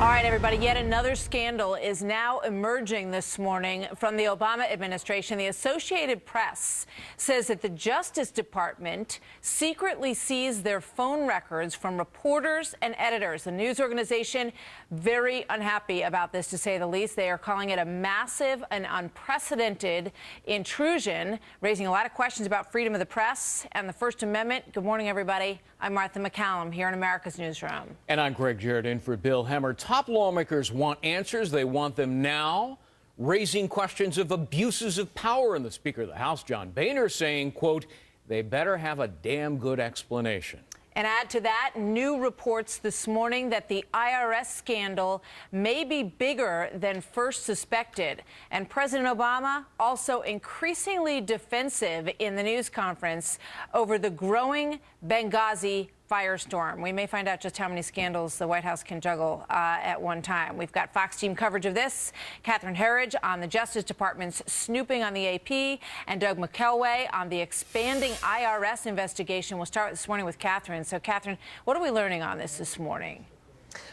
All right, everybody, yet another scandal is now emerging this morning from the Obama administration. The Associated Press says that the Justice Department secretly seized their phone records from reporters and editors. The news organization very unhappy about this, to say the least. They are calling it a massive and unprecedented intrusion, raising a lot of questions about freedom of the press and the First Amendment. Good morning, everybody. I'm Martha McCallum here in America's Newsroom. And I'm Greg Jarrett in for Bill Hemmer. Top lawmakers want answers. They want them now, raising questions of abuses of power. And the Speaker of the House, John Boehner, saying, quote, they better have a damn good explanation. And add to that, new reports this morning that the IRS scandal may be bigger than first suspected. And President Obama also increasingly defensive in the news conference over the growing Benghazi firestorm. We may find out just how many scandals the White House can juggle at one time. We've got Fox team coverage of this. Catherine Herridge on the Justice Department's snooping on the AP, and Doug McKelway on the expanding IRS investigation. We'll start this morning with Catherine. So, Catherine, what are we learning on this morning?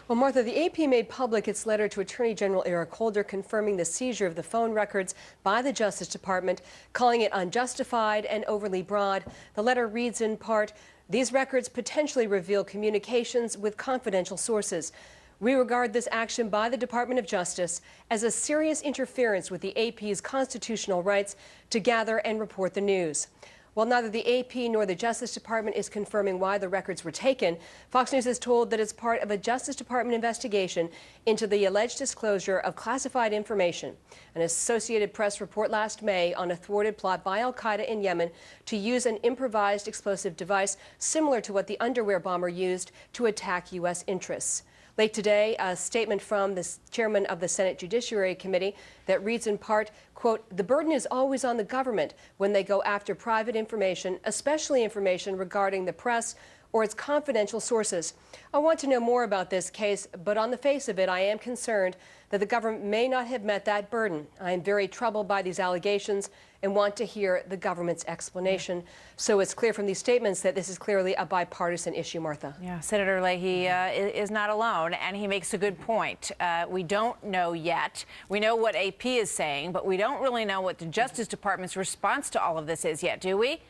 Well, Martha, the AP made public its letter to Attorney General Eric Holder confirming the seizure of the phone records by the Justice Department, calling it unjustified and overly broad. The letter reads in part, these records potentially reveal communications with confidential sources. We regard this action by the Department of Justice as a serious interference with the AP's constitutional rights to gather and report the news. While neither the AP nor the Justice Department is confirming why the records were taken, Fox News is told that it's part of a Justice Department investigation into the alleged disclosure of classified information. An Associated Press report last May on a thwarted plot by al-Qaeda in Yemen to use an improvised explosive device similar to what the underwear bomber used to attack U.S. interests. Late today, a statement from the chairman of the Senate Judiciary Committee that reads in part, quote, the burden is always on the government when they go after private information, especially information regarding the press or its confidential sources. I want to know more about this case, but on the face of it, I am concerned that the government may not have met that burden. I am very troubled by these allegations and want to hear the government's explanation. So it's clear from these statements that this is clearly a bipartisan issue, Martha. Yeah, Senator Leahy is not alone, and he makes a good point. We don't know yet. We know what AP is saying, but we don't really know what the Justice Department's response to all of this is yet, do we?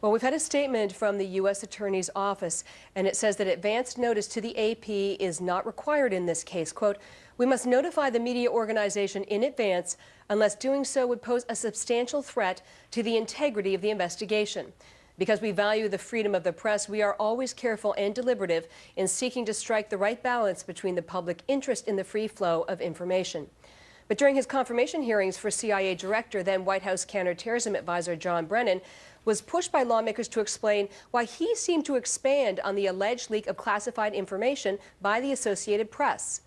Well, we've had a statement from the U.S. Attorney's Office, and it says that advance notice to the AP is not required in this case. Quote, we must notify the media organization in advance unless doing so would pose a substantial threat to the integrity of the investigation. Because we value the freedom of the press, we are always careful and deliberative in seeking to strike the right balance between the public interest in the free flow of information. But during his confirmation hearings for CIA Director, then White House Counterterrorism Advisor John Brennan was pushed by lawmakers to explain why he seemed to expand on the alleged leak of classified information by the Associated Press.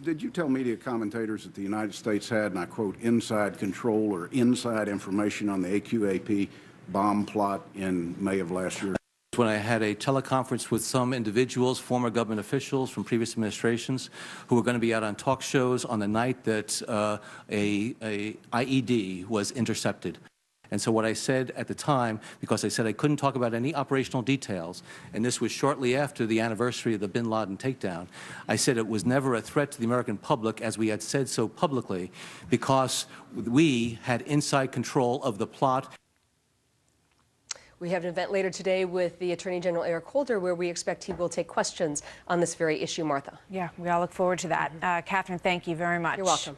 Did you tell media commentators that the United States had, and I quote, inside control or inside information on the AQAP bomb plot in May of last year? When I had a teleconference with some individuals, former government officials from previous administrations, who were going to be out on talk shows on the night that a IED was intercepted. And so what I said at the time, because I said I couldn't talk about any operational details, and this was shortly after the anniversary of the bin Laden takedown, I said it was never a threat to the American public, as we had said so publicly, because we had inside control of the plot. We have an event later today with the Attorney General Eric Holder where we expect he will take questions on this very issue, Martha. Yeah, we all look forward to that. Catherine, thank you very much. You're welcome.